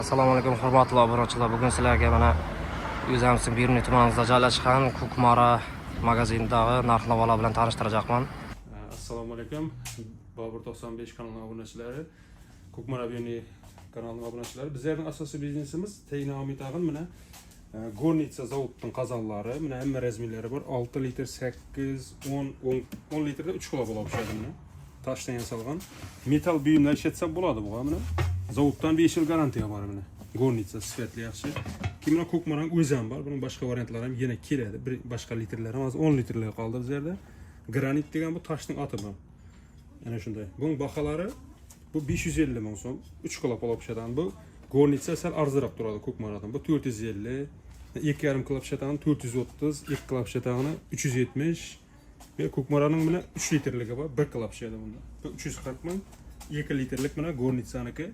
Assalomu alaykum hurmatli obunachilar. Bugun sizlarga mana o'zimizning Beruniy tumanimizda joylashgan Ko'kmara magazinidagi narx-navolar bilan tanishtirajaqman. Assalomu alaykum. Bobur 95 kanalining obunachilari, Ko'kmara Beruniy kanalining obunachilari. Bizning asosiy biznesimiz Teynamidagi mana Gornitsa zavodining qozonlari, mana hamma razmerlari bor. 6 litr, 8, 10 litrda 3 kilo bo'lib tushadi mana. Toshdan yasalgan metal buyumlar ishlatsa bo'ladi bu mana. Zavoddan 5 yil garantiya bor mana. Gornitsa sifatli yaxshi. Kimlar Ko'kmaraning o'zi ham bor. Buning boshqa variantlari ham yana keladi. Bir boshqa litrlar ham hozir 10 litrlar qoldi bu yerda. Granit degan bu toshning oti bu. Ana shunday. Buning baholari bu 550 ming so'm. 3 kilo bo'lib tushadi. Bu Gornitsa sal arzirab turadi Ko'kmaradan. Bu 450, 2,5 kilo shatan 430, 2 kilo shatan 370 ve Ko'kmaraning mana 3 litrligi bor, 1 kilo shatan bunda. Bu 340 ming, 2 litrlik mana Gornitsaniki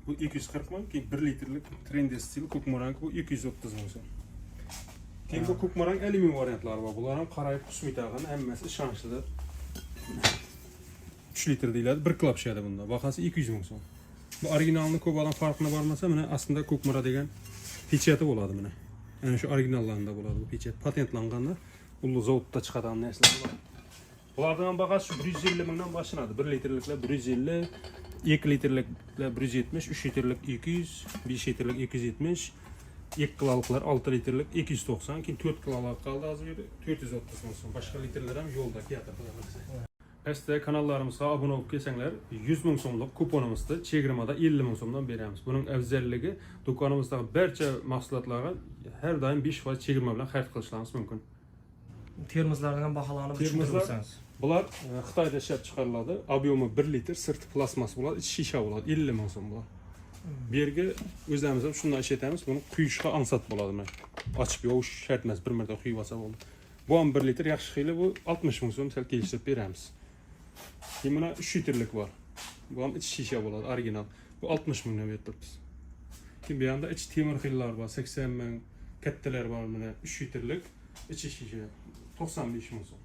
bu 240 ming, keyin 1 litrlik Trendy stil Ko'kmaraniki bu 230 ming so'm. Keyin bu Ko'kmaraning alyumin variantlari bor. Bular ham qarayib qismitag'an hammasi ishonchli. 3 litr deyiladi, 1 kilo shatan bunda. Bahasi 200 ming so'm. Bu originalni ko'p odam farqini bormasa, mana aslida Ko'kmara degan pechati bo'ladi mana. Ana shu originallarida bo'ladi bu pechat. Patentlanganda ulu zavodda chiqadigan narsalar bo'ladi. Bularning bahasi 150 mingdan boshlanadi. 1 litrliklar 150, 2 litrliklar 170, 3 litrlik 200, 5 litrlik 270, 2 kiloliklar 6 litrlik 290, keyin 4 kilolik qoldi hozir 430 ming so'm. Boshqa litrlar ham yo'lda keladi. Pastda kanallarımıza abone olup kelsanglar 100 ming so'mlik kuponimizni chegirmada 50 ming so'mdan beramiz. Buning afzalligi do'konimizdagi barcha mahsulotlarga har doim 5% chegirma bilan xarid qilishlaringiz mumkin. Termizlarning baholanib tushuntirsangiz. Bular Xitoyda ishlab chiqariladi. Obyomi 1 litr, sirti plasmas bo'ladi, ichi shisha bo'ladi. 50 ming so'm bular. Bu yerga o'zimiz ham shunday ishlatamiz. Buni quyishga ansat bo'ladi mana. Ochib yovish shart emas, bir marta quyib olsa bo'ldi. Bu ham 1 litr yaxshi xili bu 60 ming so'm sal kelishib beramiz. Keyin mana 3 litrlik bor. Bu ham ichi shisha bo'ladi, original. Bu 60 mingdan berib turibmiz. Keyin bu yerda ichi temir xillar bor, 80 ming, kattalar bor mana 3 litrlik, ichi shisha 95 ming so'm.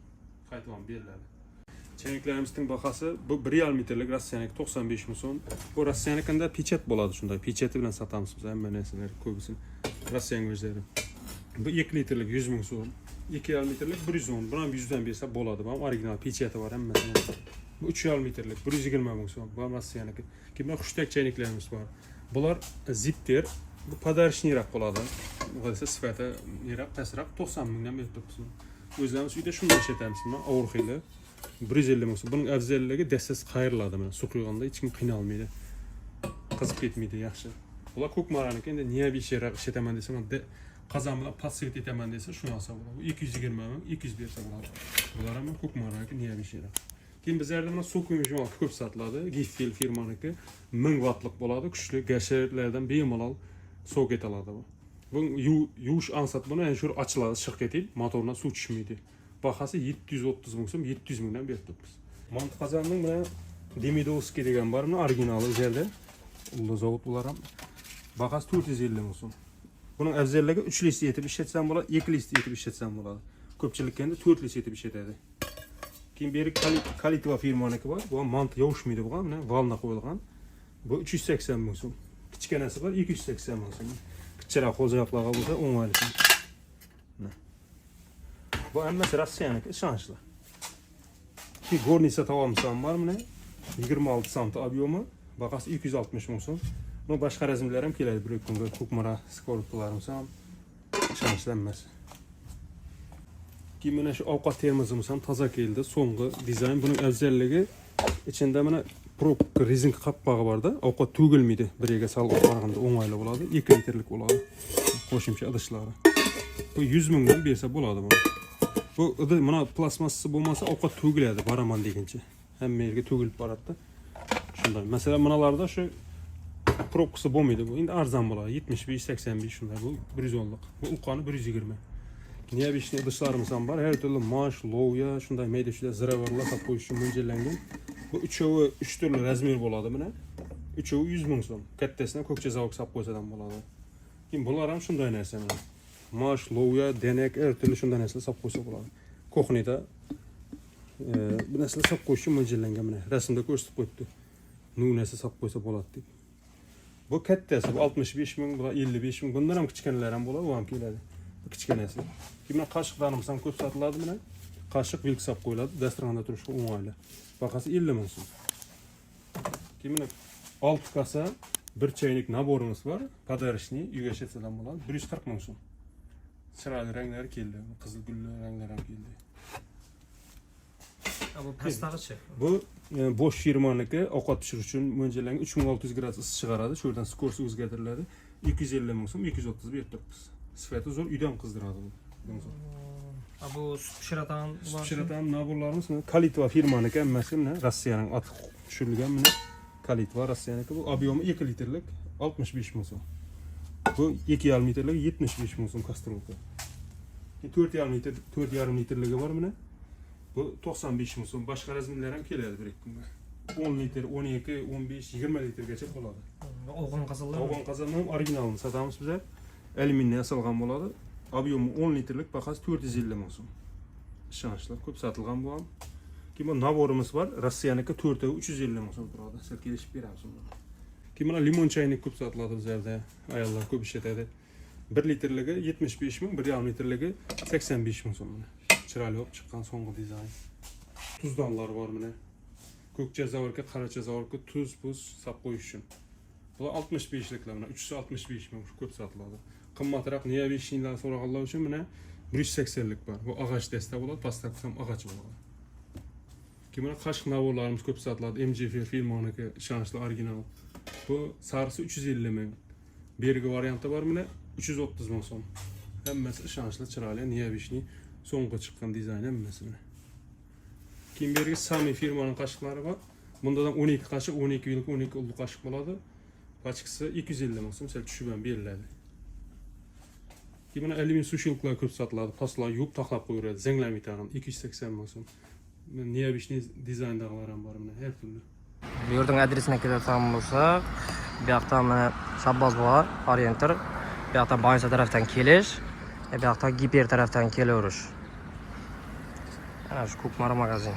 Qaytaman beriladi. Chaynaklarimizning bahasi bu 1,5 metrlik Rossiyaniki 95 ming so'm. Bu Rossiyanikida pechat bo'ladi shunday. Pechati bilan sotamiz biz hamma narsalar ko'bisini. Rossiyaning o'zlari. Bu 2 litrlik 100 ming so'm. 2,5 metrlik 110. Buni ham 100 dan bersa bo'ladi. Bu ham original pechati bor hammasi. Bu 3,5 metrlik 120 ming so'm. Bu ham Rossiyaniki. Keyin xushtak chaynaklarimiz bor. Bular zipter. Bu podarishniroq bo'ladi. Bu esa sifati yiroq, pastroq 90 mingdan berib turibmiz. O'zimiz uyda shunday ishlatamiz. Mana og'ir xili 150 ming so'm. Buning afzalligi dastasi qayriladi mana. Suv quyganda hech kim qiynalmaydi. Qizib ketmaydi, yaxshi. Bular Ko'kmaraniki. Endi niya beshiraq ishlataman desam, qozon bilan patsvet etaman desa shuni olsa bo'ladi. Bu 220 ming, 200 bersa bo'ladi. Bular ham Ko'kmaraniki niya beshiraq. Keyin bizlarda mana suv quymish mo'l ko'p sotiladi. Giffel firmaniki 1000 wattlik bo'ladi, kuchli gasherlardan bemalol suv ketiladi bu. Bu yuvish ansat buni ana shu ochiladi, shiq etib, motordan suv tushmaydi. Bahasi 730 ming so'm, 700 mingdan berib turibmiz. Mont qozonning mana Demidovskiy degan bor, buni originali o'zerda. Ulu zavod bular ham bahasi 450 ming so'm. Buning afzalligi 3 litr etib ishlatsam bo'ladi, 2 litr etib ishlatsam bo'ladi. Ko'pchilikka endi 4 litr etib ishlatadi. Keyin beri Kalitva firmaniki bor. Bu ham mont yovishmaydi bu ham, mana valna qo'yilgan. Bu 380 ming so'm. Kichkinasi bor 280 ming so'm. Kichikroq qo'ljoqlarga bo'lsa 10 oylik. Bu hammasi Rossiyaniki, ishonchli. Keyin Gornitsa tavamiz ham bor mana 26 sant obyomi, bahasi 260 ming so'm. Bu boshqa razmlar ham keladi bir kunga Ko'kmara skoruplarimiz ham ishonchlanmas. Keyin mana shu ovqat termozimiz ham toza keldi. So'nggi dizayn. Buning afzalligi ichida mana probka rezinka qappog'i bor-da, ovqat to'gilmaydi. Biriga salib qaraganda o'ng'ayli bo'ladi. 2 litrlik bo'ladi. Qo'shimcha idishlari. Bu 100 mingdan bersa bo'ladi bu. Bu mana plasmassasi bo'lmasa ovqat to'giladi, boraman deguncha. Hamma yerga to'gilib boradi-da. Shunday. Masalan, manalarda shu probkasi bo'lmaydi bu. Endi arzon bo'ladi. 75-85 shunday. Bu 110lik. Bu ulqoni 120. Niya beshni idishlarimiz ham bor. Har turli mosh, lovya, shunday mayda-shunday ziravorlar qilib qo'yish uchun mo'ljallangan. Bu uchovi 3 turli razmer bo'ladi mana. Uchovi 100 ming so'm. Kattasini ko'kcha zavod solib qo'ysadan bo'ladi. Keyin bular ham shunday narsa mana. Mosh, lovya, denek, har turli shunday narsalar solib qo'ysa bo'ladi. Kuxnida bu narsalar solib qo'yish uchun mo'ljallangan mana. Rasmda ko'rsatib qo'yibdi. Nunasi solib qo'ysa bo'ladi deb. Bu kattasi, bu 65 ming, bu 55 ming. Bundan ham kichkinalar ham bo'ladi, u ham keladi. Bu kichkinasi. Kimlar qoshiqlarimiz ham ko'p sotiladi mana. Qoshiq vilk solib qo'yiladi, dasturxonda turishga o'ng'ayli. Бағасы 50 ming so'm. Kimlar 6 kasa bir çaynik naborimiz var. Padarishni uyga shetsadan bo'ladi. 140 ming so'm. Chiroyli ranglari keldi. Qizil gulli ranglar ham keldi. Bu pastag'ichi. Bu Bosch firmaniki ovqat pishirish uchun mo'ljallangan 3600 gradus issiq chiqaradi. Shu yerdan skorsi o'zgartiriladi. 250 ming so'm, 230 berib turibmiz. Sifati zo'r, uydan qizdiradi bu. Bu sut pishiradigan Sut pishiradigan naborlarimiz Kalitva firmaniki, hammasi Rossiyaning oti tushirilgan mana Kalitva Rossiyaniki. Bu obyomi 2 litrlik 65 ming so'm. Bu 2,5 litrlik 75 ming so'm kastrolka. 4,5 litr, 4,5 litrligi bor mana. Bu 95 ming so'm. Boshqa razmerlar ham keladi bir kunga. 10 litr, 12, 15, 20 litrgacha bo'ladi. Oğan qazanlar. Oğan qazanlar ham originalini sotamiz biz. Alyuminiydan yasalgan bo'ladi. Obyomi 10 litrlik, bahasi 450 ming so'm. Ishonchli, ko'p sotilgan bu ham. Kimlar naborimiz var. Rossiyaniki 4 taga 350 ming so'm turadi. Siz kelishib beramiz uni. Kimlar limon chaynik ko'p sotiladi bizlarda. Ayollar ko'p ishlatadi. 1 litrligi 75 ming, 1,5 litrligi 85 ming so'm. Chiroyli olib chiqqan so'nggi dizayn. Tuzdonlar bor mana. Ko'k jazavorga, qora jazavorga tuz, buz solib qo'yish uchun. Bular 65liklar mana 365 ming ko'p sotiladi. Qimmatroq niyavishinglar so'raganlar uchun mana 180lik bor. Bu ag'ach dasta bo'ladi, pastda ham ag'ach bo'ladi. Kimlar qashq navorlarimiz ko'p sotiladi. MGF firmaniki ishonchli original. Bu sarisi 350 ming. Bergi varianti bor mana 330 ming so'm. Hammasi ishonchli, chiroyli, niyavishni so'nggi chiqqan dizayn hammasi mana. Kimbergi Sami firmaning qashiqlari bor. Bundan 12 qashiq, 12 yillik, 12 ulug' qashiq bo'ladi. Pachkisi 250 ming so'm, sal tushib ham beriladi. Kimlar alyumin sushilkalar ko'p sotiladi. Paslar yuvib taxlab qo'yiladi. Zanglamay tag'in 280 ming so'm. Niyavishni dizayndag'lar ham bor mana, har turli. Bu yerning adresini keltirgan bo'lsak, bu yoqdan mana Shabbos bor, Orientir. Bu yoqdan Bansa tarafdan kelish, bu yoqdan Giper tarafdan kelaverish. Ana shu Ko'kmara magazin.